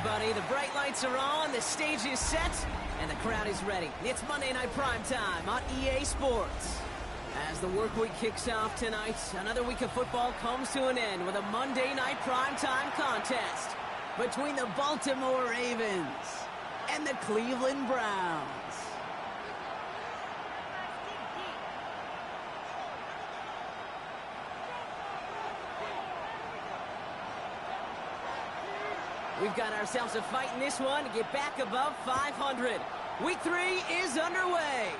everybody. The bright lights are on, the stage is set, and the crowd is ready. It's Monday Night Primetime on EA Sports. As the work week kicks off tonight, another week of football comes to an end with a Monday Night Primetime contest between the Baltimore Ravens and the Cleveland Browns. We've got ourselves a fight in this one to get back above 500. Week 3 is underway.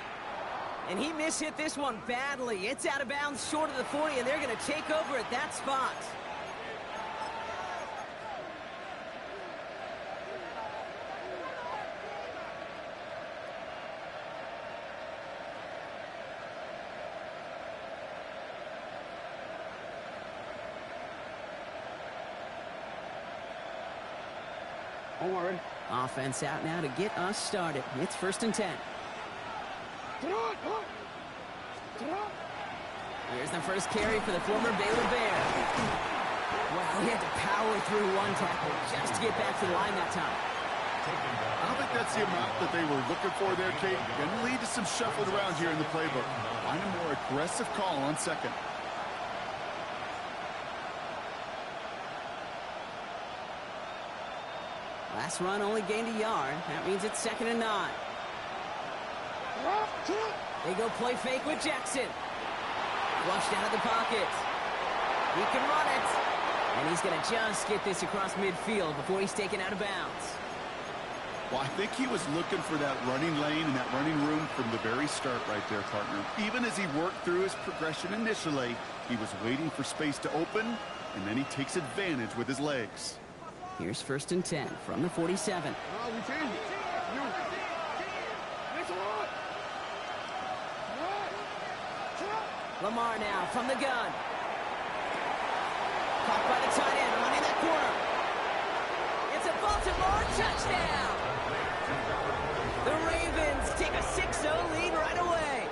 And he mishit this one badly. It's out of bounds short of the 40, and they're going to take over at that spot. Onward. Offense out now to get us started. It's 1st and 10. Here's the first carry for the former Baylor Bear. Wow, he had to power through one tackle just to get back to the line that time. I don't think that's the amount that they were looking for there, Kate. Going to lead to some shuffling around here in the playbook. Find a more aggressive call on second. Last run only gained a yard. That means it's 2nd and 9. They go play fake with Jackson. Flushed out of the pocket. He can run it. And he's going to just get this across midfield before he's taken out of bounds. Well, I think he was looking for that running lane and that running room from the very start right there, partner. Even as he worked through his progression initially, he was waiting for space to open, and then he takes advantage with his legs. Here's 1st and 10 from the 47. Lamar now from the gun. Caught by the tight end, running that corner. It's a Baltimore touchdown. The Ravens take a 6-0 lead right away.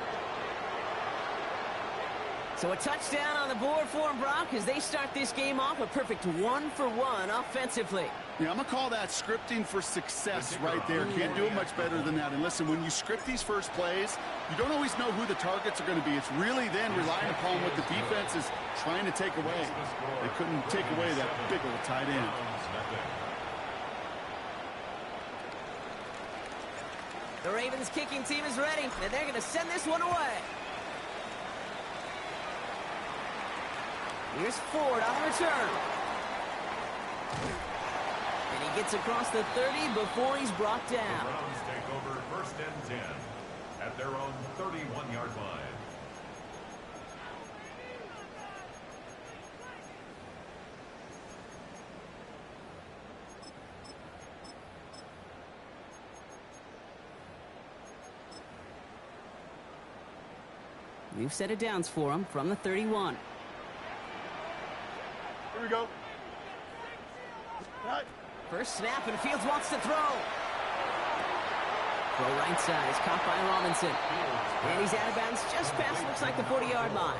So a touchdown on the board for them, Brock, as they start this game off a perfect 1-for-1 offensively. Yeah, I'm going to call that scripting for success right there. Can't do it much better than that. And listen, when you script these first plays, you don't always know who the targets are going to be. It's really then relying upon what the defense is trying to take away. They couldn't take away that big old tight end. The Ravens kicking team is ready, and they're going to send this one away. Here's Ford on the return. And he gets across the 30 before he's brought down. The Browns take over 1st and 10 at their own 31-yard line. New set of downs for him from the 31. Here we go. Right. First snap, and Fields wants to throw. Throw right side is caught by Robinson. And he's out of bounds just past, looks like, the 40-yard line.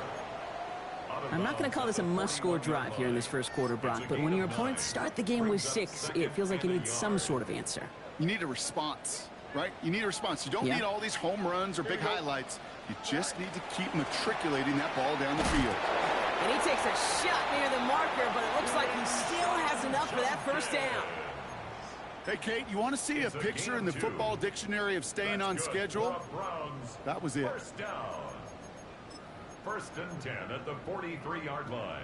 I'm not going to call this a must-score drive here in this first quarter, Brock, but when your opponents start the game with 6, it feels like you need some sort of answer. You need a response, right? You need a response. You don't need all these home runs or big highlights. You just need to keep matriculating that ball down the field. And he takes a shot near the marker, but it looks like he still has enough for that first down. Hey, Kate, you want to see a picture in the football dictionary of staying on schedule? That was it. First down. 1st and 10 at the 43-yard line.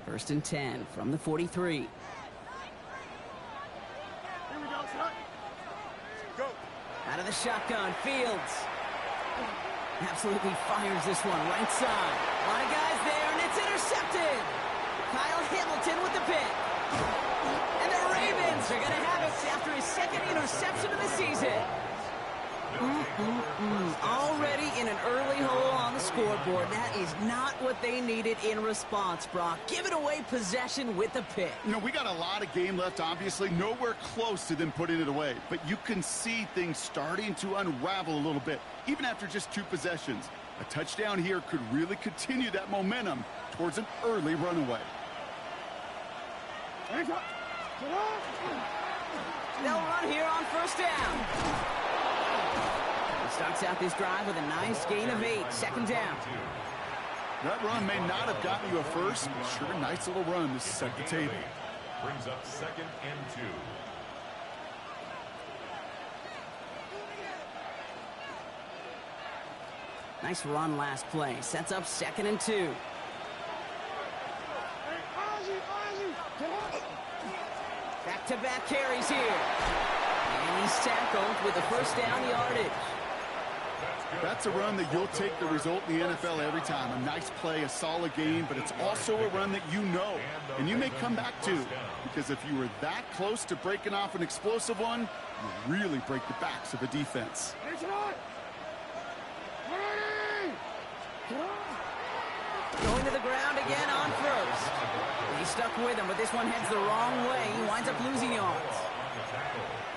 First and 10 from the 43. Here we go, son. Go. Out of the shotgun, Fields. Absolutely fires this one right side. A lot of guys there, and it's intercepted. Kyle Hamilton with the pick. And the Ravens are going to have it after his 2nd interception of the season. Already in an early hole on the scoreboard. That is not what they needed in response, Brock. Giving away possession with the pick. You know, we got a lot of game left, obviously. Nowhere close to them putting it away. But you can see things starting to unravel a little bit, even after just 2 possessions. A touchdown here could really continue that momentum towards an early runaway. They'll run here on first down. He starts out this drive with a nice gain of 8. Second down. That run may not have gotten you a first, but sure a nice little run to set the table. Brings up 2nd and 2. Nice run last play. Sets up 2nd and 2. Back-to-back carries here. And he's tackled with a first down yardage. That's a run that you'll take the result in the NFL every time. A nice play, a solid game, but it's also a run that you know and you may come back to, because if you were that close to breaking off an explosive one, you really break the backs of a defense. Going to the ground again on first. He's stuck with him, but this one heads the wrong way. He winds up losing yards.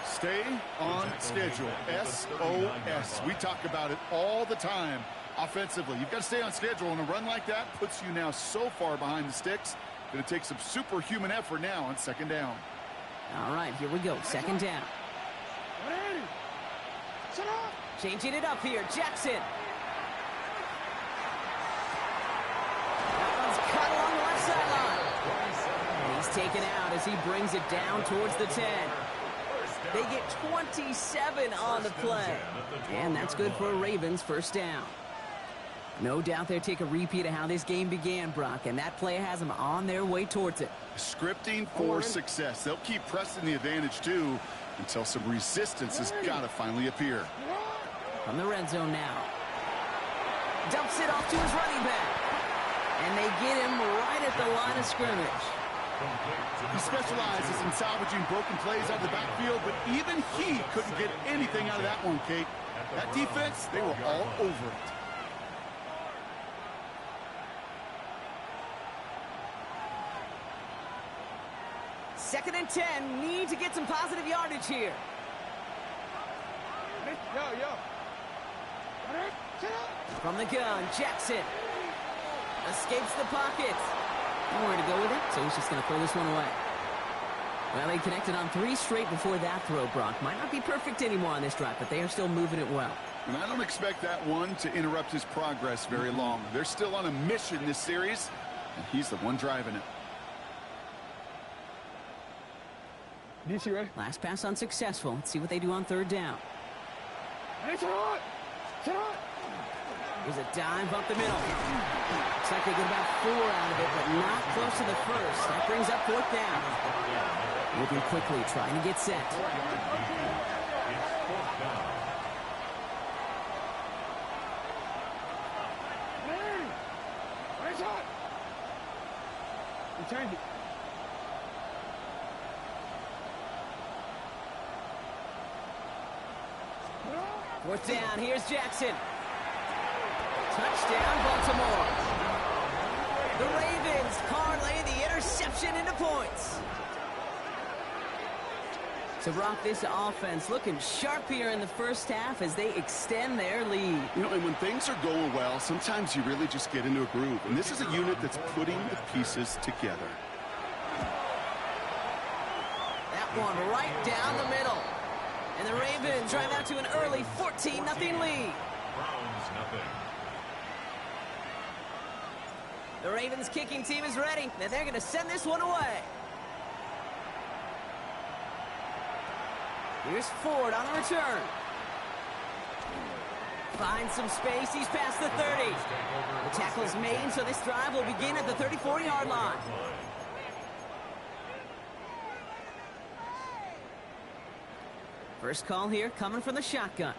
Stay on schedule. SOS. We talk about it all the time offensively. You've got to stay on schedule, and a run like that puts you now so far behind the sticks. Going to take some superhuman effort now on second down. All right, here we go. Second down. Changing it up here. Jackson. That one's cut along the left sideline. And he's taken out as he brings it down towards the 10. They get 27 on the play. And that's good for a Ravens first down. No doubt they'll take a repeat of how this game began, Brock, and that play has them on their way towards it. Scripting for success. They'll keep pressing the advantage, too, until some resistance has got to finally appear. From the red zone now. Dumps it off to his running back. And they get him right at the line of scrimmage. He specializes in salvaging broken plays out of the backfield, but even he couldn't get anything out of that one, Kate. That defense, they were all over it. Second and 10. Need to get some positive yardage here. From the gun, Jackson escapes the pocket. Nowhere to go with it, so he's just going to throw this one away. Well, they connected on 3 straight before that throw, Brock. Might not be perfect anymore on this drive, but they are still moving it well. And I don't expect that one to interrupt his progress very long. They're still on a mission this series, and he's the one driving it. DC ready? Last pass unsuccessful. Let's see what they do on third down. There's a dive up the middle. Looks like they get about 4 out of it, but not close to the first. That brings up fourth down. Moving quickly, trying to get set. Return it. Fourth down, here's Jackson. Touchdown, Baltimore. The Ravens parlay the interception into points. So, Brock, this offense looking sharp here in the first half as they extend their lead. You know, and when things are going well, sometimes you really just get into a groove. And this is a unit that's putting the pieces together. That one right down the middle. And the Ravens drive out to an early 14-0 lead. Browns nothing. The Ravens kicking team is ready, and they're going to send this one away. Here's Ford on the return. Finds some space. He's past the 30. The tackle's made, so this drive will begin at the 34-yard line. First call here coming from the shotgun.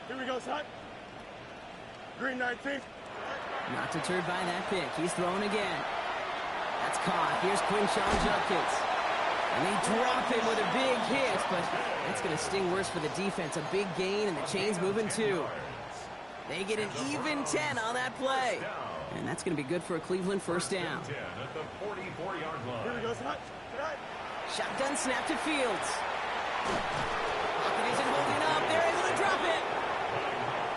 Here we go, son. Green 19. Not deterred by that pick. He's throwing again. That's caught. Here's Quinshon Judkins. And they drop him with a big hit, but that's going to sting worse for the defense. A big gain, and the chain's moving too. They get an even 10 on that play. And that's going to be good for a Cleveland first down. 10 at the 44-yard line. Here we go, son. Shotgun snap to Fields. Pocket isn't holding up. They're able to drop it.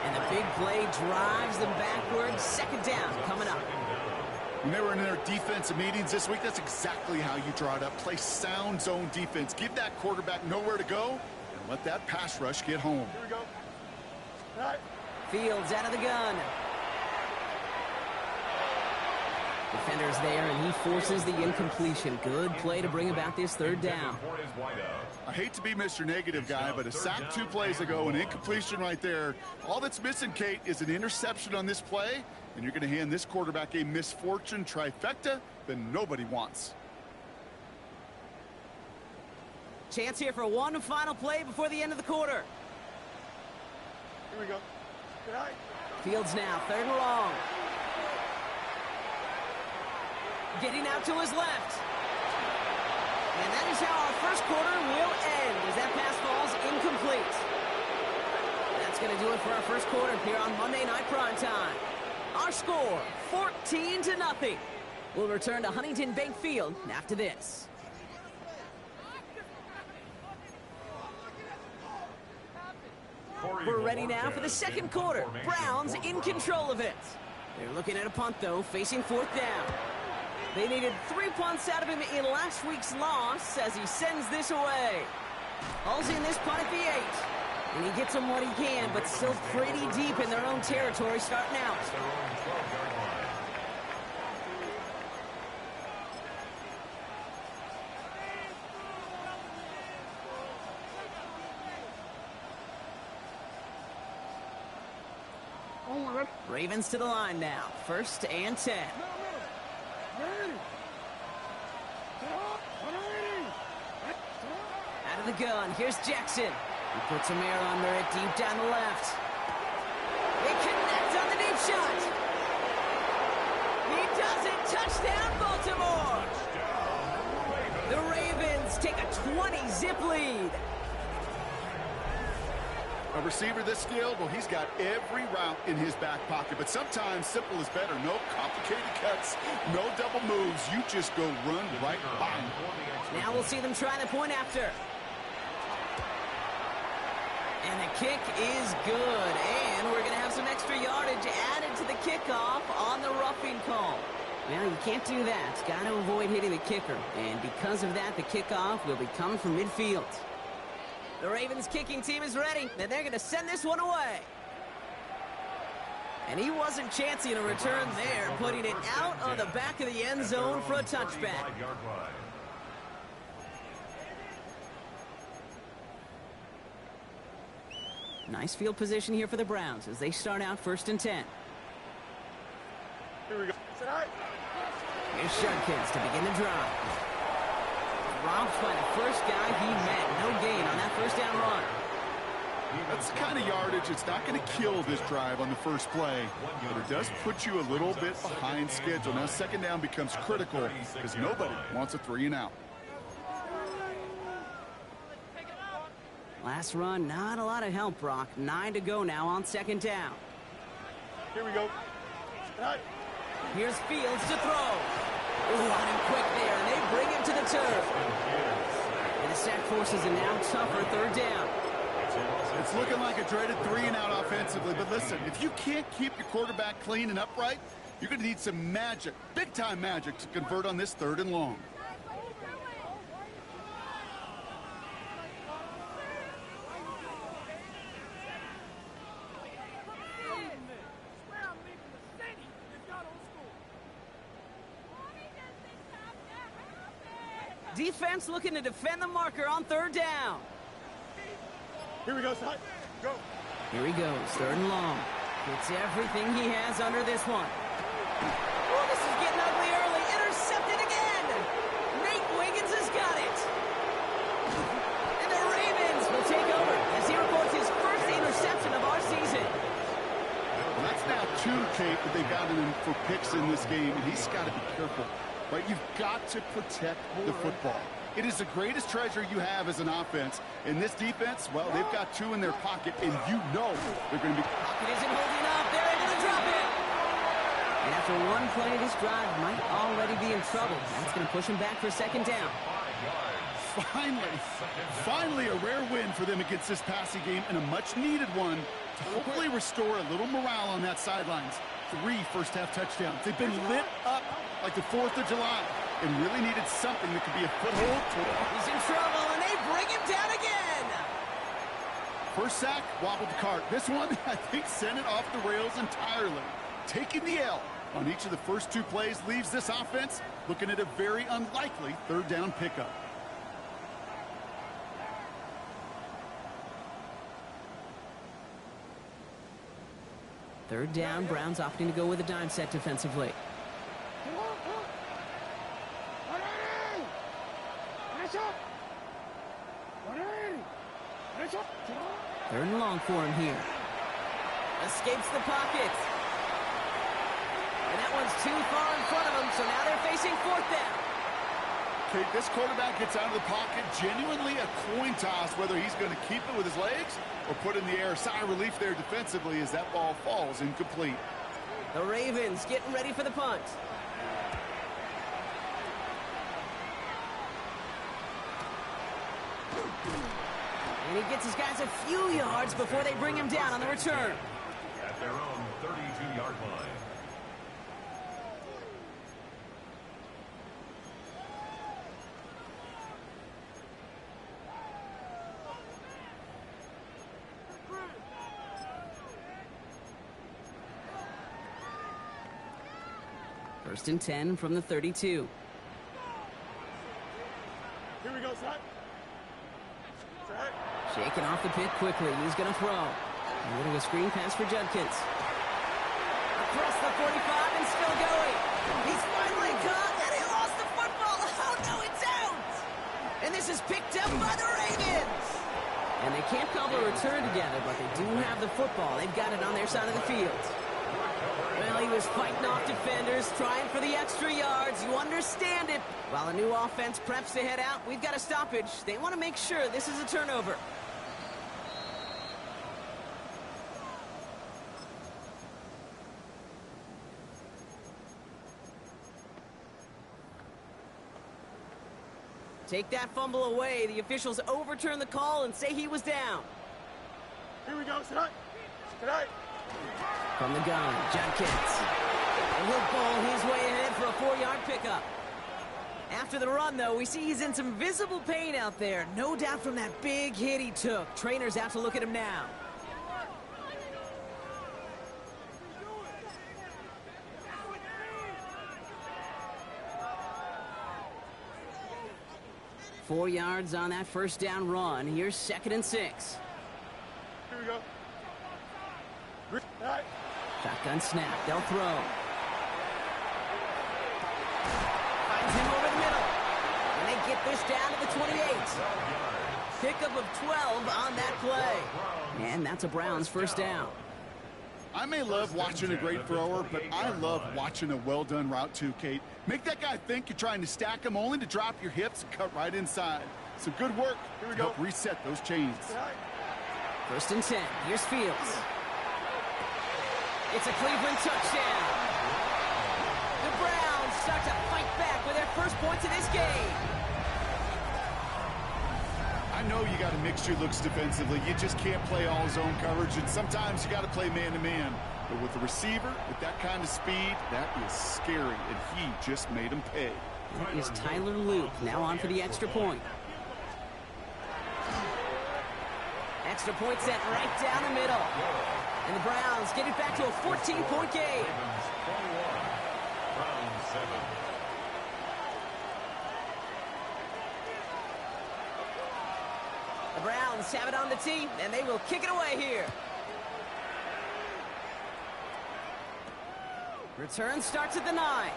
And Big play drives them backwards. Second down coming up. When they were in their defensive meetings this week, that's exactly how you draw it up. Play sound zone defense. Give that quarterback nowhere to go and let that pass rush get home. Here we go. All right. Fields out of the gun. Defender's there, and he forces the incompletion. Good play to bring about this third down. I hate to be Mr. Negative guy, but a sack 2 plays ago, an incompletion right there. All that's missing, Kate, is an interception on this play, and you're going to hand this quarterback a misfortune trifecta that nobody wants. Chance here for one final play before the end of the quarter. Here we go. All right. Fields now, third and long. Getting out to his left. And that is how our first quarter will end as that pass falls incomplete. That's going to do it for our first quarter here on Monday Night Primetime. Our score, 14-0. We'll return to Huntington Bank Field after this. We're ready now for the second quarter. Browns in control of it. They're looking at a punt, though, facing fourth down. They needed 3 punts out of him in last week's loss as he sends this away. Hauls in this punt at the 8. And he gets them what he can, but still pretty deep in their own territory starting out. Ravens to the line now. 1st and 10. Out of the gun, here's Jackson. He puts some air under it deep down the left. They connect on the deep shot. He does it. Touchdown, Baltimore. The Ravens take a 20-zip lead. A receiver this skilled, well, he's got every route in his back pocket, but sometimes simple is better. No complicated cuts, no double moves. You just go run right by him. Now we'll see them try the point after. And the kick is good. And we're going to have some extra yardage added to the kickoff on the roughing call. Well, you can't do that. Got to avoid hitting the kicker. And because of that, the kickoff will be coming from midfield. The Ravens kicking team is ready, and they're going to send this one away. And he wasn't chancing a return there, putting it out on the back of the end zone for a touchback. Nice field position here for the Browns as they start out 1st and 10. Here we go. Here's Shudkins to begin the drive. Robbed by the first guy he met. No gain on that first down run. That's the kind of yardage. It's not going to kill this drive on the first play, but it does put you a little bit behind schedule. Now, second down becomes critical because nobody wants a 3 and out. Last run, not a lot of help, Brock. 9 to go now on second down. Here we go. Here's Fields to throw. Ooh, on him quick there, and they bring him to the turf. And the sack forces a now tougher third down. It's looking like a dreaded 3 and out offensively, but listen, if you can't keep your quarterback clean and upright, you're going to need some magic, big-time magic, to convert on this 3rd and long. Defense looking to defend the marker on 3rd down. Here we go, son. Go. Here he goes, 3rd and long. Gets everything he has under this one. Oh, this is getting ugly early. Intercepted again. Nate Wiggins has got it. And the Ravens will take over as he reports his first interception of our season. Well, that's now 2, Kate, that they've gotten him for picks in this game, and he's got to be careful. Right, you've got to protect the football. It is the greatest treasure you have as an offense. In this defense, well, they've got 2 in their pocket, and you know they're going to be... Pocket isn't holding up. They're able to drop it. And after one play, this drive might already be in trouble. That's going to push him back for second down. Finally a rare win for them against this passing game, and a much-needed one to hopefully restore a little morale on that sidelines. 3 first-half touchdowns. They've been lit up like the 4th of July and really needed something that could be a foothold. He's in trouble, and they bring him down again. First sack, wobbled the cart. This one, I think, sent it off the rails entirely. Taking the L on each of the first 2 plays leaves this offense looking at a very unlikely 3rd down pickup. Third down, Browns opting to go with a dime set defensively. Third and long for him here. Escapes the pocket. And that one's too far in front of him, so now they're facing 4th down. Okay, this quarterback gets out of the pocket, genuinely a coin toss whether he's going to keep it with his legs or put it in the air. Sigh of relief there defensively as that ball falls incomplete. The Ravens getting ready for the punt. And he gets his guys a few yards before they bring him down on the return. At their own 32-yard line. First and 10 from the 32. Here we go, son. Set. Shaking off the pick quickly. He's going to throw. A little a screen pass for Judkins. Across the 45 and still going. He's finally caught, and he lost the football. Oh, no, it's out. And this is picked up by the Ravens. And they can't cobble a return together, but they do have the football. They've got it on their side of the field. Well, he was fighting off defenders, trying for the extra yards. You understand it. While the new offense preps to head out, we've got a stoppage. They want to make sure this is a turnover. Take that fumble away. The officials overturn the call and say he was down. Here we go, son. Tonight. From the gun, Judkins. And he'll bowl his way ahead for a 4-yard pickup. After the run, though, we see he's in some visible pain out there. No doubt from that big hit he took. Trainers out to look at him now. Four yards on that first down run. Here's 2nd and 6. Here we go. Right. Shotgun snap. They'll throw. Finds him over the middle. And they get this down to the 28. Pickup of 12 on that play. And that's a Browns first down. I may love watching a great thrower, but I love watching a well-done route too, Kate. Make that guy think you're trying to stack him only to drop your hips and cut right inside. So good work. Here we go. Help reset those chains. First and 10. Here's Fields. It's a Cleveland touchdown. The Browns start to fight back with their first points of this game. I know you got to mix your looks defensively. You just can't play all zone coverage, and sometimes you got to play man-to-man. But with the receiver, with that kind of speed, that is scary, and he just made him pay. That is Tyler Luke, now on for the extra point. Extra point set right down the middle. And the Browns get it back to a 14-point game. Round 7. The Browns have it on the tee, and they will kick it away here. Return starts at the 9.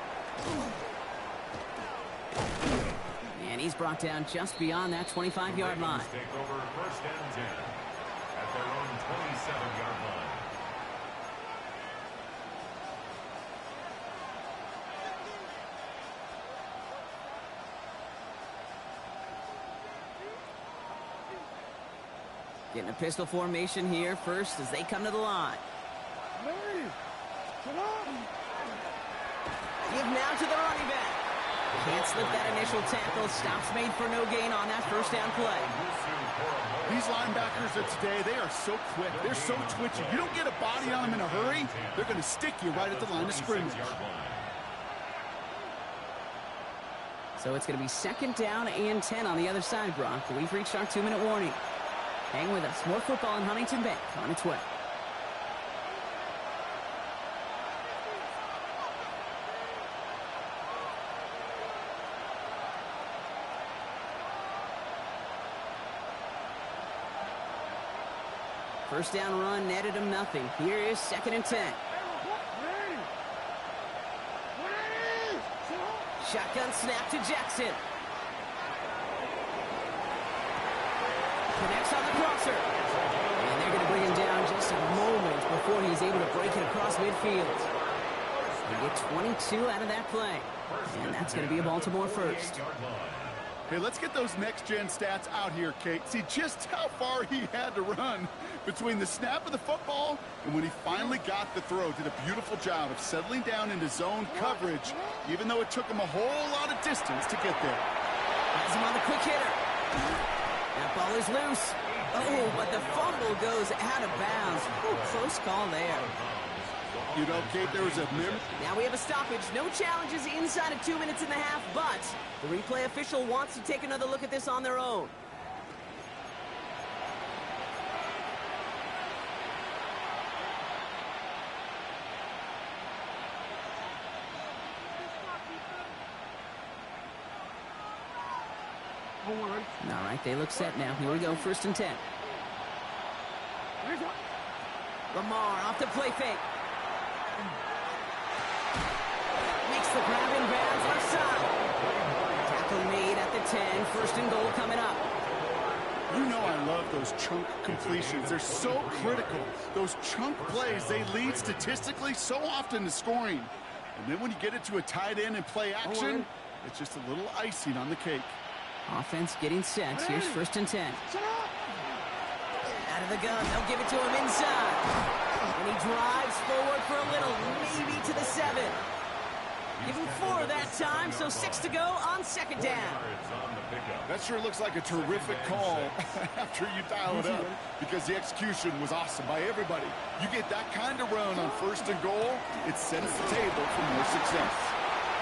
And he's brought down just beyond that 25-yard line. Take over 1st and 10 at their own 27-yard line. Getting a pistol formation here first as they come to the line. Give now to the running back. Can't slip that initial tackle. Stops made for no gain on that first down play. These linebackers of today, they are so quick. They're so twitchy. You don't get a body on them in a hurry, they're going to stick you right at the line of scrimmage. So it's going to be 2nd down and 10 on the other side, Brock. We've reached our 2-minute warning. Hang with us. More football in Huntington Bank on its way. First down run netted him nothing. Here is 2nd and 10. Shotgun snap to Jackson. Connects on the crosser. And they're going to bring him down just a moment before he's able to break it across midfield. They get 22 out of that play. And that's going to be a Baltimore first. Hey, let's get those next-gen stats out here, Kate. See just how far he had to run between the snap of the football and when he finally got the throw. Did a beautiful job of settling down into zone coverage, even though it took him a whole lot of distance to get there. Has him on the quick hitter. That ball is loose. Oh, but the fumble goes out of bounds. Ooh, close call there. You know, Kate, there was a Now we have a stoppage. No challenges inside of 2 minutes and a half, but the replay official wants to take another look at this on their own. All right, they look set now. Here we go, 1st and 10. Lamar off the play fake. Makes the grab in bounds left side. Tackle made at the 10. 1st and goal coming up. You know I love those chunk completions. They're so critical. Those chunk plays, they lead statistically so often to scoring. And then when you get it to a tight end and play action, it's just a little icing on the cake. Offense getting set. Here's 1st and 10. Out of the gun. They'll give it to him inside. And he drives forward for a little, maybe to the 7. Give him 4 that time, so 6 to go on 2nd down. That sure looks like a terrific call after you dial it up, because the execution was awesome by everybody. You get that kind of run on 1st and goal, it sets the table for more success.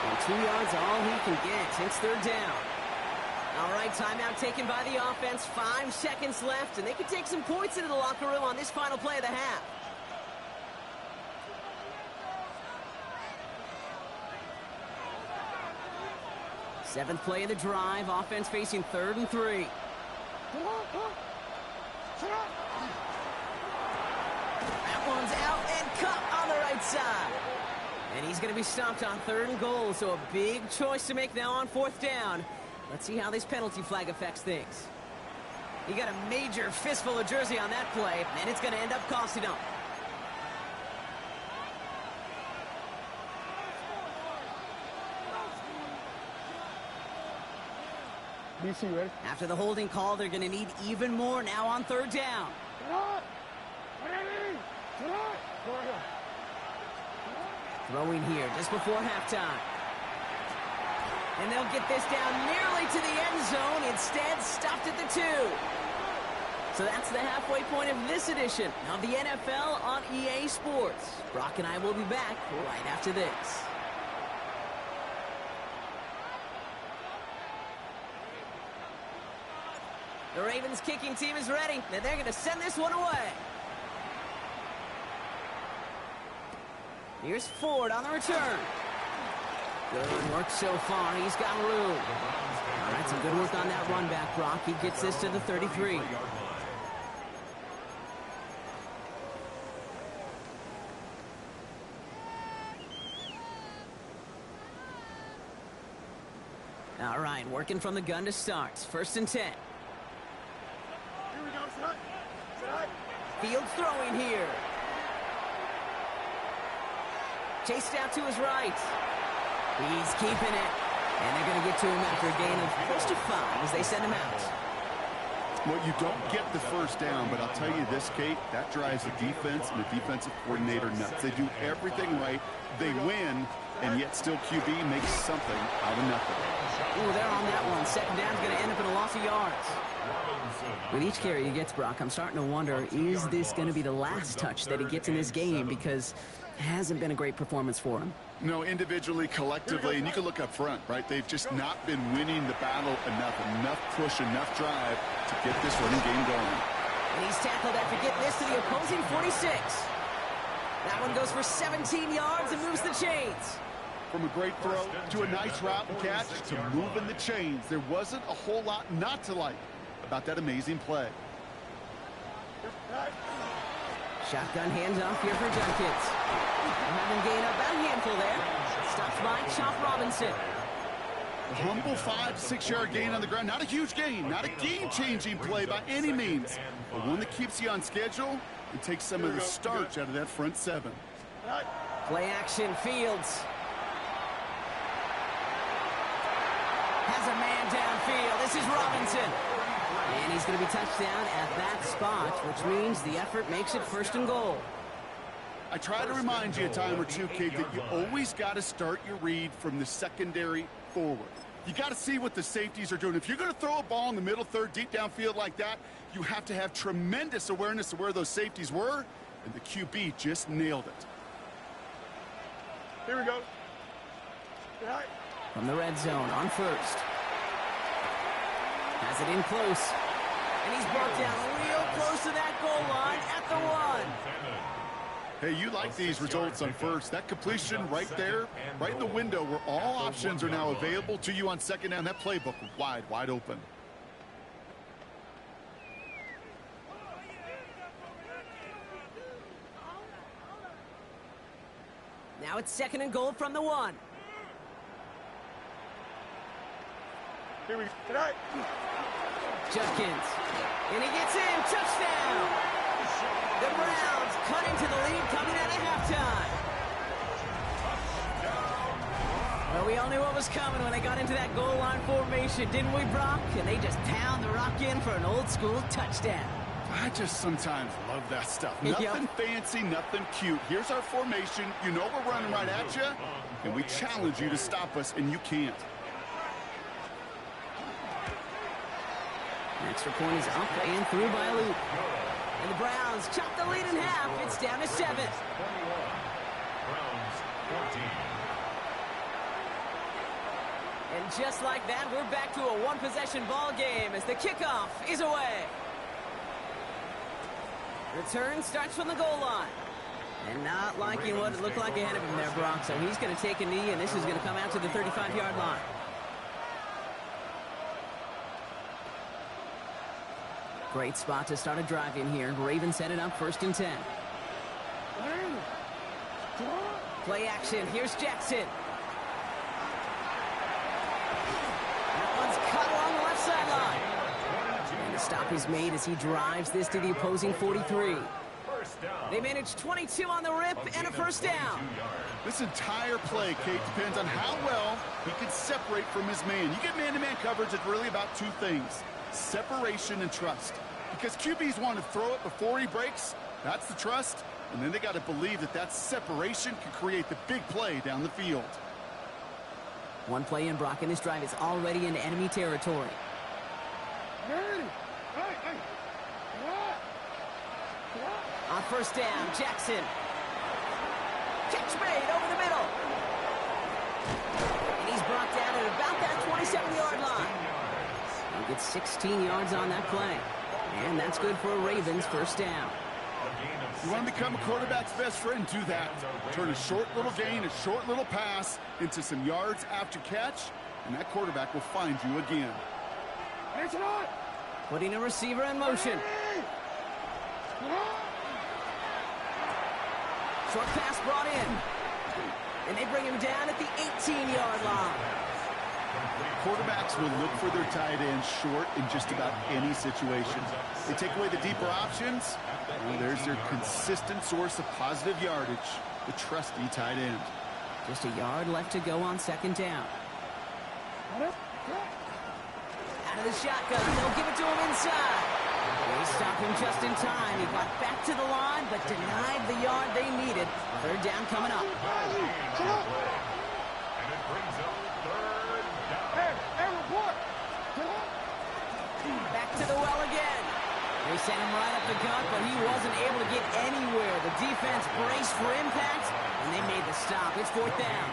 And 2 yards all he can get. It's 3rd down. All right, timeout taken by the offense. 5 seconds left, and they can take some points into the locker room on this final play of the half. Seventh play of the drive. Offense facing 3rd and 3. That one's out and cut on the right side. And he's going to be stopped on 3rd and goal, so a big choice to make now on 4th down. Let's see how this penalty flag affects things. He got a major fistful of jersey on that play, and it's going to end up costing him. After the holding call, they're going to need even more now on 3rd down. Throwing here just before halftime. And they'll get this down nearly to the end zone. Instead, stopped at the 2. So that's the halfway point of this edition of the NFL on EA Sports. Brock and I will be back right after this. The Ravens kicking team is ready, and they're going to send this one away. Here's Ford on the return. Good work so far. He's got room. All right, some good work on that run back, Brock. He gets this to the 33. All right, working from the gun to start. 1st and 10. Fields throwing here. Chased out to his right. He's keeping it. And they're going to get to him after a gain of close to 5 as they send him out. Well, you don't get the 1st down, but I'll tell you this, Kate, that drives the defense and the defensive coordinator nuts. They do everything right. They win, and yet still QB makes something out of nothing. Ooh, they're on that one. Second down's going to end up in a loss of yards. With each carry he gets, Brock, I'm starting to wonder, is this going to be the last touch that he gets in this game? Because it hasn't been a great performance for him. No, individually, collectively, and you can look up front, right? They've just not been winning the battle enough push, enough drive to get this running game going. And he's tackled after getting this to the opposing 46. That one goes for 17 yards and moves the chains. From a great throw to a nice route and catch to moving the chains, there wasn't a whole lot not to like about that amazing play. Shotgun handoff here for Judkins. Having gained up about a handful there. Stops by Chop Robinson. A humble 5-6 yard gain on the ground. Not a huge gain, not a game-changing play by any means, but one that keeps you on schedule and takes some of the starch out of that front seven. Play action, Fields. Has a man downfield. This is Robinson. And he's going to be touched down at that spot, which means the effort makes it 1st and goal. I try to remind you a time or two, Kate, that you always got to start your read from the secondary forward. You got to see what the safeties are doing. If you're going to throw a ball in the middle third, deep downfield like that, you have to have tremendous awareness of where those safeties were, and the QB just nailed it. Here we go. From the red zone on 1st. Has it in close. And he's brought down real close to that goal line at the 1. Hey, you like these results on 1st. That completion right there, right in the window where all options are now available to you on 2nd down. That playbook wide open. Now it's 2nd and goal from the 1. Here we go. Judkins. And he gets in. Touchdown. The Browns cut into the lead coming out of halftime. Well, we all knew what was coming when they got into that goal line formation, didn't we, Brock? And they just pound the rock in for an old-school touchdown. I just sometimes love that stuff. Nothing fancy, nothing cute. Here's our formation. You know we're running right at you, and we challenge you to stop us, and you can't. Extra point is up and through by Luke. And the Browns chop the lead in half. It's down to 7. Browns 14. And just like that, we're back to a one-possession ball game as the kickoff is away. Return starts from the goal line. And not liking what it looked like ahead of him there, Brock. So he's going to take a knee, and this is going to come out to the 35-yard line. Great spot to start a drive in here. Ravens set it up 1st and 10. Play action. Here's Jackson. That one's cut along the left sideline. And the stop is made as he drives this to the opposing 43. They managed 22 on the rip and a 1st down. This entire play, Kate, depends on how well he can separate from his man. You get man-to-man coverage, it's really about 2 things. Separation and trust. Because QBs want to throw it before he breaks. That's the trust. And then they got to believe that that separation can create the big play down the field. One play in, Brock, and this drive is already into enemy territory. On 1st down, Jackson. Catch made over the middle. And he's brought down at about that 27-yard line. He gets 16 yards on that play. And that's good for a Ravens 1st down. You want to become a quarterback's best friend, do that. Turn a short little gain, a short little pass into some yards after catch, and that quarterback will find you again. Putting a receiver in motion. Short pass brought in. And they bring him down at the 18-yard line. Quarterbacks will look for their tight end short in just about any situation. They take away the deeper options. Well, there's their consistent source of positive yardage, the trusty tight end. Just a yard left to go on 2nd down. Out of the shotgun, they'll give it to him inside. They stop him just in time. He got back to the line, but denied the yard they needed. 3rd down coming up. They sent him right up the gut, but he wasn't able to get anywhere. The defense braced for impact, and they made the stop. It's 4th down.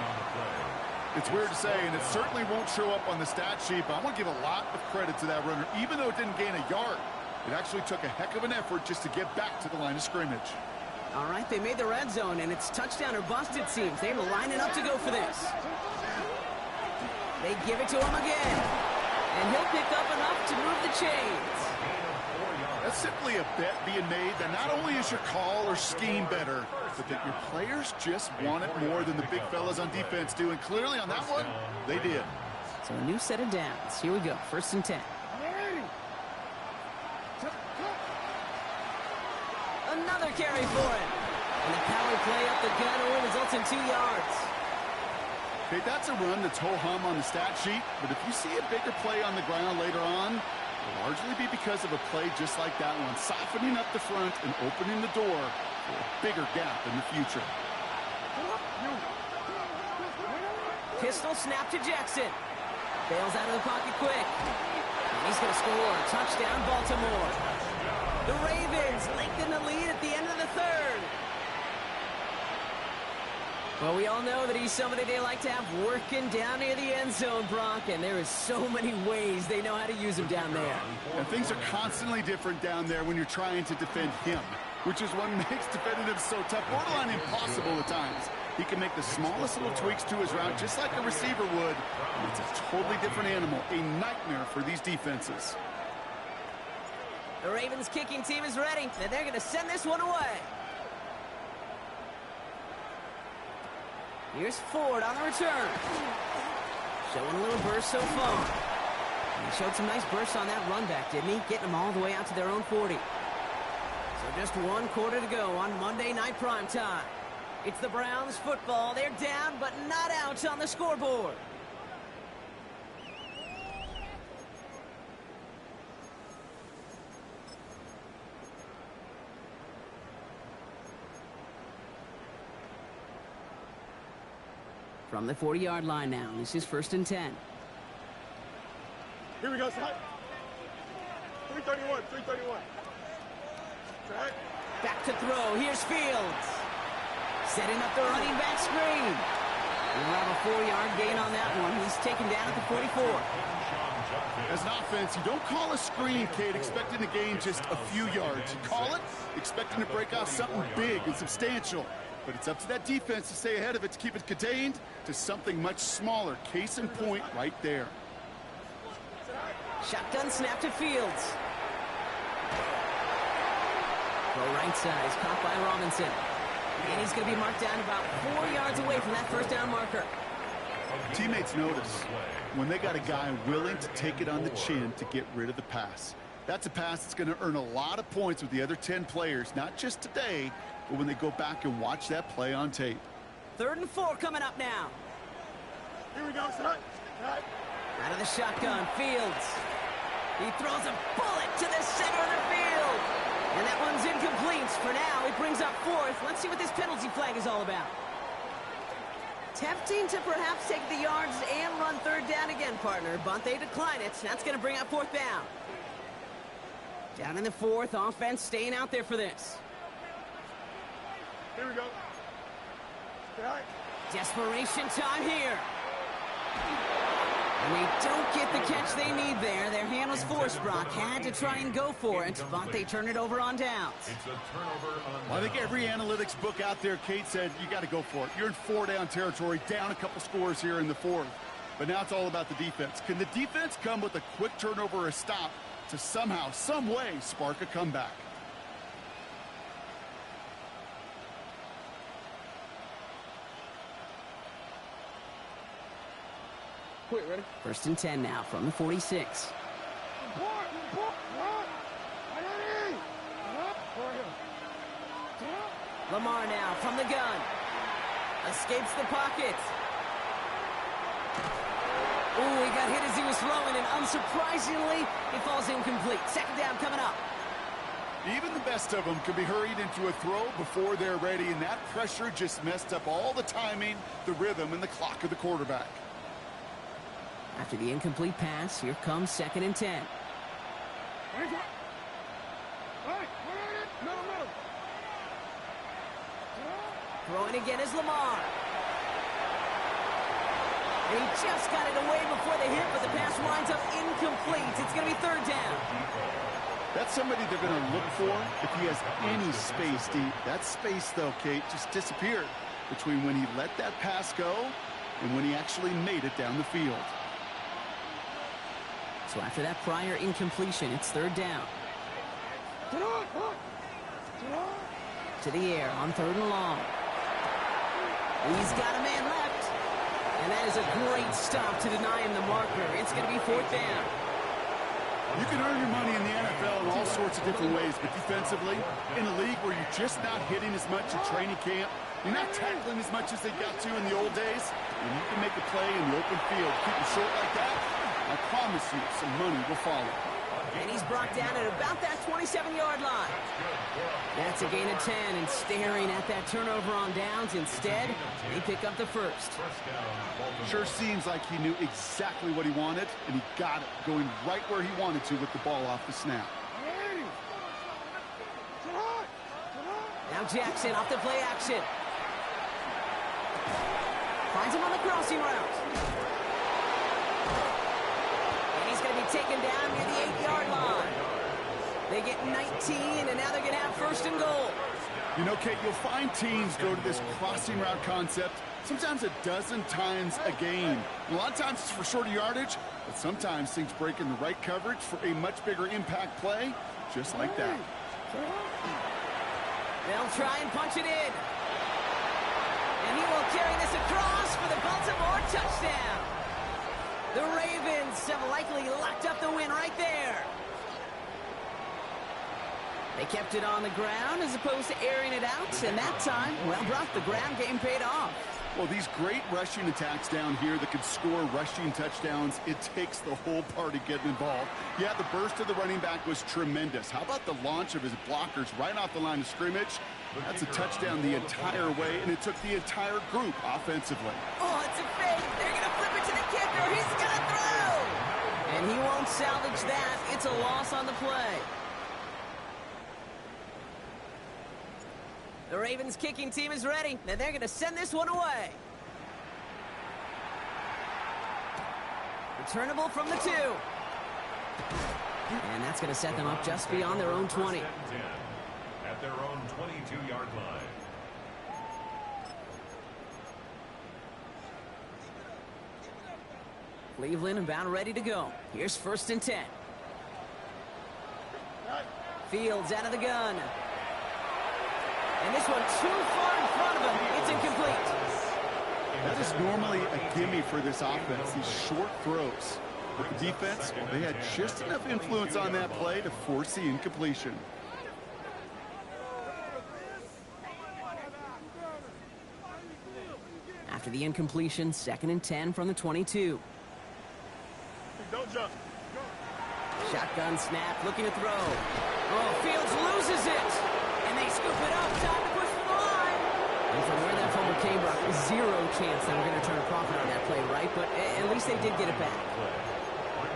It's weird to say, and it certainly won't show up on the stat sheet, but I want to give a lot of credit to that runner. Even though it didn't gain a yard, it actually took a heck of an effort just to get back to the line of scrimmage. All right, they made the red zone, and it's touchdown or bust, it seems. They're lining up to go for this. They give it to him again, and he'll pick up enough to move the chains. That's simply a bet being made that not only is your call or scheme better, but that your players just want it more than the big fellas on defense do. And clearly on that one, they did. So a new set of downs. Here we go, 1st and 10. Another carry for him. And the power play up the gut only results in 2 yards. Okay, that's a run that's ho-hum on the stat sheet, but if you see a bigger play on the ground later on, it'll largely be because of a play just like that one, softening up the front and opening the door for a bigger gap in the future. Pistol snap to Jackson. Bails out of the pocket quick. And he's going to score. Touchdown, Baltimore. The Ravens lengthen the lead at the end of the 3rd. Well, we all know that he's somebody they like to have working down near the end zone, Brock, and there is so many ways they know how to use him down there. And things are constantly different down there when you're trying to defend him, which is what makes defending him so tough, borderline impossible at times. He can make the smallest little tweaks to his route just like a receiver would. It's a totally different animal, a nightmare for these defenses. The Ravens kicking team is ready, and they're going to send this one away. Here's Ford on the return. Showing a little burst so far. And he showed some nice bursts on that run back, didn't he? Getting them all the way out to their own 40. So just 1 quarter to go on Monday Night Primetime. It's the Browns football. They're down, but not out on the scoreboard. From the 40-yard line now. This is 1st and 10. Here we go, son. 331, 331. Track. Back to throw. Here's Fields. Setting up the running back screen. We'll have a 4-yard gain on that one. He's taken down at the 44. As an offense, you don't call a screen, Kate, expecting to gain just a few yards. You call it expecting to break out something big and substantial. But it's up to that defense to stay ahead of it, to keep it contained to something much smaller. Case in point right there. Shotgun snap to Fields. Throw right side is caught by Robinson. And he's going to be marked down about 4 yards away from that 1st down marker. Teammates notice when they got a guy willing to take it on the chin to get rid of the pass. That's a pass that's going to earn a lot of points with the other 10 players, not just today, but when they go back and watch that play on tape. 3rd and 4 coming up now. Here we go, son. Right. Out of the shotgun, Fields. He throws a bullet to the center of the field. And that one's incomplete. For now, it brings up 4th. Let's see what this penalty flag is all about. Tempting to perhaps take the yards and run 3rd down again, partner, but they decline it. That's going to bring up 4th down. Down in the 4th, offense staying out there for this. Here we go. Right. Desperation time here. And they don't get the catch they need there. Their hand was forced, Brock. Had to try and go for it, but they turn it over on downs. It's a turnover on Well, I think every analytics book out there, Kate, said you got to go for it. You're in 4-down territory, down a couple scores here in the 4th. But now it's all about the defense. Can the defense come with a quick turnover or a stop to somehow, some way, spark a comeback? Quick, ready? 1st and 10 now from the 46. Lamar now from the gun. Escapes the pocket. Ooh, he got hit as he was throwing, and unsurprisingly, he falls incomplete. 2nd down coming up. Even the best of them can be hurried into a throw before they're ready, and that pressure just messed up all the timing, the rhythm, and the clock of the quarterback. After the incomplete pass, here comes 2nd and 10. Throwing again is Lamar. And he just got it away before the hit, but the pass winds up incomplete. It's going to be third down. That's somebody they're going to look for if he has any space deep. That space, though, Kate, just disappeared between when he let that pass go and when he actually made it down the field. So after that prior incompletion, it's third down. To the air on third and long. He's got a man left. And that is a great stop to deny him the marker. It's going to be fourth down. You can earn your money in the NFL in all sorts of different ways, but defensively, in a league where you're just not hitting as much at training camp, you're not tackling as much as they got to in the old days, and you can make a play in the open field. Keep it short like that, I promise you some money will follow. And he's brought down at about that 27-yard line. That's a gain of 10, and staring at that turnover on downs. Instead, they pick up the first. Sure seems like he knew exactly what he wanted, and he got it, going right where he wanted to with the ball off the snap. Now Jackson off the play action. Finds him on the crossing route. He's going to be taken down near the 8-yard line. They get 19, and now they're going to have first and goal. You know, Kate, you'll find teams go to this crossing route concept sometimes a dozen times a game. A lot of times it's for shorter yardage, but sometimes things break in the right coverage for a much bigger impact play, just like that. They'll try and punch it in. And he will carry this across for the Baltimore touchdown. The Ravens have likely locked up the win right there. They kept it on the ground as opposed to airing it out, and that time, well, Brock, the ground game paid off. Well, these great rushing attacks down here that can score rushing touchdowns, it takes the whole party getting involved. Yeah, the burst of the running back was tremendous. How about the launch of his blockers right off the line of scrimmage? That's a touchdown the entire way, and it took the entire group offensively. Oh, it's a fake. They're going to flip it to the kicker. He's going to throw. And he won't salvage that. It's a loss on the play. The Ravens kicking team is ready, and they're going to send this one away. Returnable from the 2. And that's going to set them up just beyond their own 20. At their own 22-yard line. Cleveland about ready to go. Here's first and 10. Fields out of the gun. And this one too far in front of him. It's incomplete. That is normally a gimme for this offense, these short throws. But the defense, well, they had just enough influence on that play to force the incompletion. After the incompletion, second and 10 from the 22. Don't jump. Shotgun snap, looking to throw. Oh, Fields loses it. And they scoop it up. Time to push for the line. And from where that fumble came, Brock, zero chance they were going to turn a profit on that play, right? But at least they did get it back.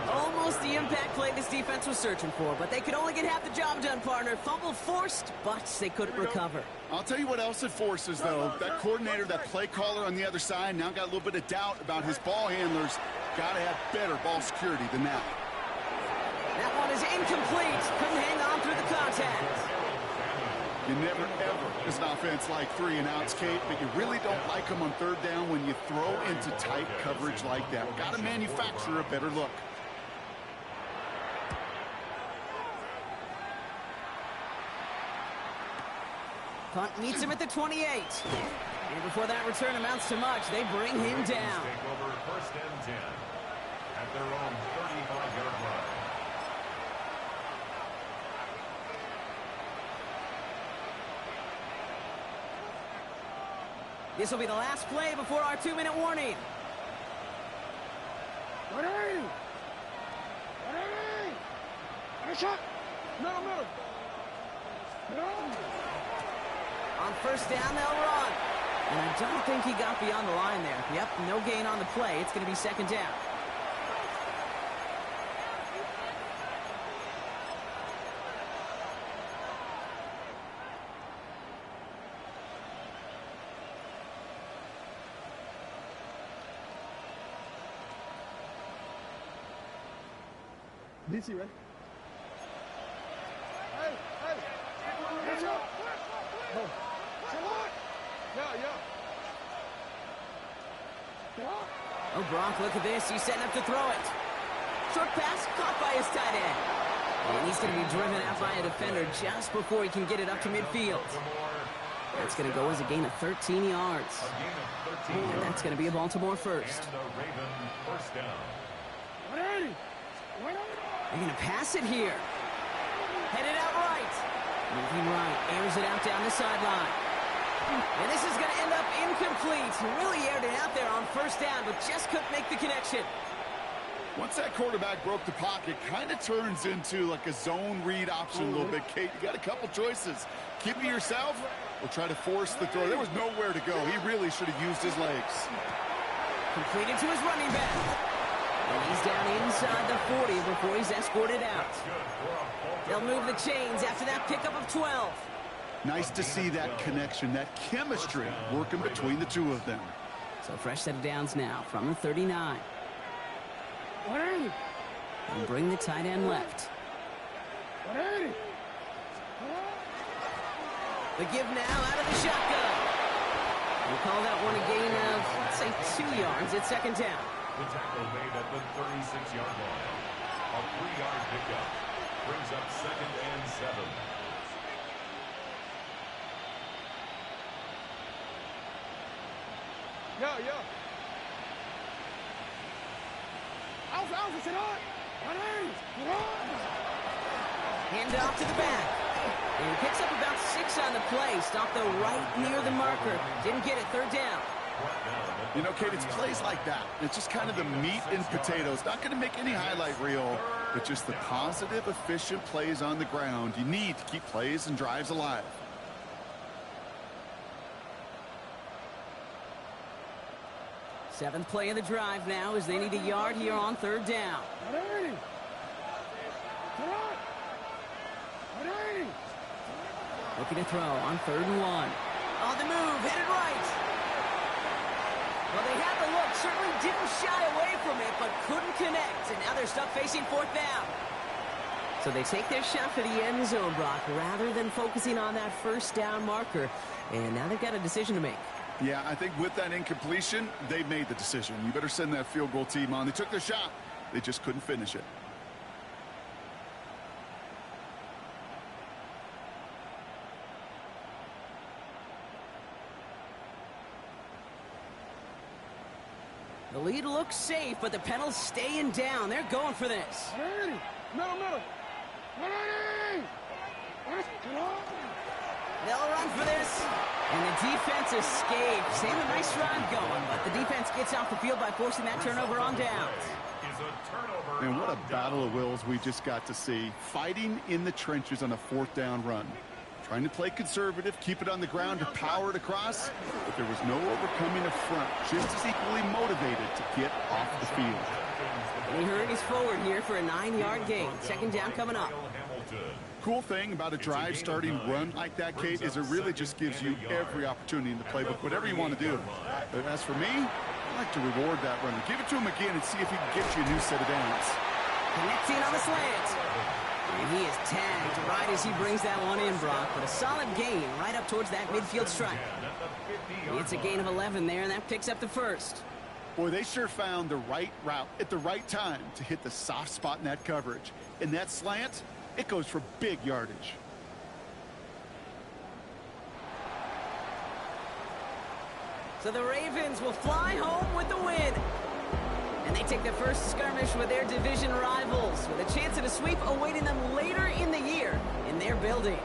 Almost the impact play this defense was searching for, but they could only get half the job done, partner. Fumble forced, but they couldn't recover. I'll tell you what else it forces, though. That coordinator, that play caller on the other side, now got a little bit of doubt about his ball handlers. Got to have better ball security than that. That one is incomplete. Couldn't hang on through the contact. You never, ever, as an offense, like 3 and outs, Kate, but you really don't like them on third down when you throw into tight coverage like that. Got to manufacture a better look. Punt meets him at the 28. And before that return amounts to much, they bring him down. Take over first and 10 at their own 35-yard line. This will be the last play before our 2-minute warning. Shot. Middle. On first down, they'll run. And I don't think he got beyond the line there. Yep, no gain on the play. It's going to be second down. DC, ready? Hey, hey. Watch out. Go. Yeah. Oh, Brock, look at this. He's setting up to throw it. Short pass caught by his tight end. And he's going to be driven out by a defender just before he can get it up to midfield. That's going to go as a gain of 13 yards. And that's going to be a Baltimore first. And a Raven first down. They're going to pass it here. Headed out right. Moving right. Airs it out down the sideline. And this is going to end up incomplete. He really aired it out there on first down, but just couldn't make the connection. Once that quarterback broke the pocket, kind of turns into like a zone read option a little bit, Kate. You got a couple choices. Keep it yourself or try to force the throw. There was nowhere to go. He really should have used his legs. Completed to his running back. And he's down inside the 40 before he's escorted out. They'll move the chains after that pickup of 12. Nice to see that connection, that chemistry working between the two of them. So fresh set of downs now from the 39. And bring the tight end left. The give now out of the shotgun. We'll call that one a gain of, let's say, 2 yards at second down. The tackle made at the 36-yard line. A 3-yard pickup brings up 2nd and 7. Yeah. Hand off to the back. And he picks up about 6 on the play. Stopped though right near the marker. Didn't get it, third down. You know, Kate, it's plays like that. It's just kind of the meat and potatoes. Not going to make any highlight reel, but just the positive, efficient plays on the ground. You need to keep plays and drives alive. Seventh play of the drive now as they need a yard here on third down. Looking to throw on 3rd and 1. On the move, headed right. Well, they had the look, certainly didn't shy away from it, but couldn't connect. And now they're stuck facing 4th down. So they take their shot for the end zone, Brock, rather than focusing on that first down marker. And now they've got a decision to make. Yeah, I think with that incompletion, they made the decision. You better send that field goal team on. They took their shot. They just couldn't finish it. The lead looks safe, but the Penals staying down. They're going for this. Middle. They'll run for this. And the defense escapes. They have a nice run going, but the defense gets off the field by forcing that turnover on downs. And what a battle of wills we just got to see. Fighting in the trenches on a 4th down run. Trying to play conservative, keep it on the ground to power it across, but there was no overcoming a front. Just as equally motivated to get off the field. And he hurries forward here for a 9-yard gain. Second down coming up. Cool thing about a drive starting run like that, Kate, is it really just gives you every opportunity in the playbook, whatever you want to do. But as for me, I like to reward that runner. Give it to him again and see if he can get you a new set of downs. Connecting on the slant. And he is tagged right as he brings that one in, Brock. But a solid gain right up towards that midfield stripe. It's a gain of 11 there, and that picks up the first. Boy, they sure found the right route at the right time to hit the soft spot in that coverage. And that slant, it goes for big yardage. So the Ravens will fly home with the win. And they take the first skirmish with their division rivals, with a chance at a sweep awaiting them later in the year in their building.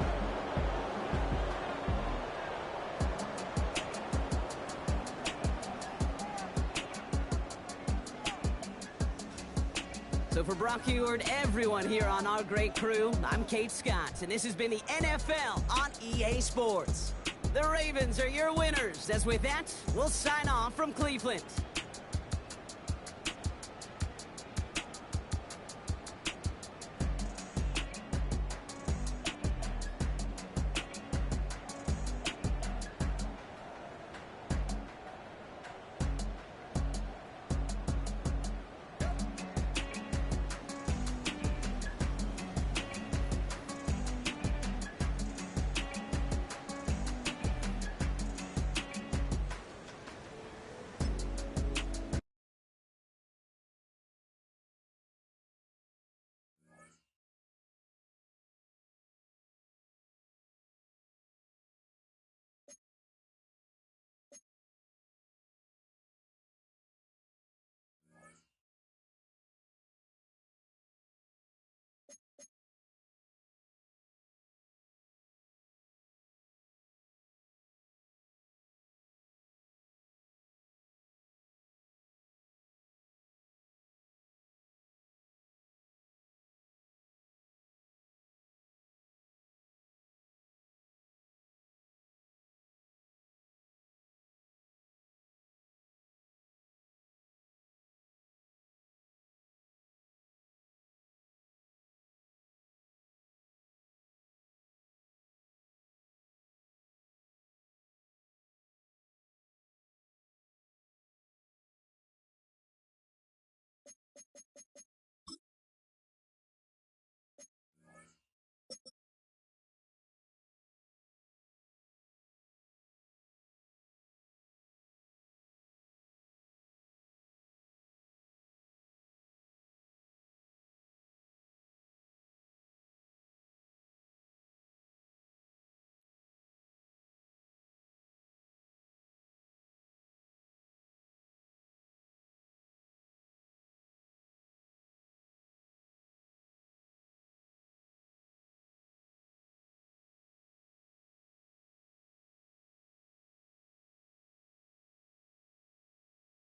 So for Brock Huard, everyone here on our great crew, I'm Kate Scott, and this has been the NFL on EA Sports. The Ravens are your winners, as with that, we'll sign off from Cleveland.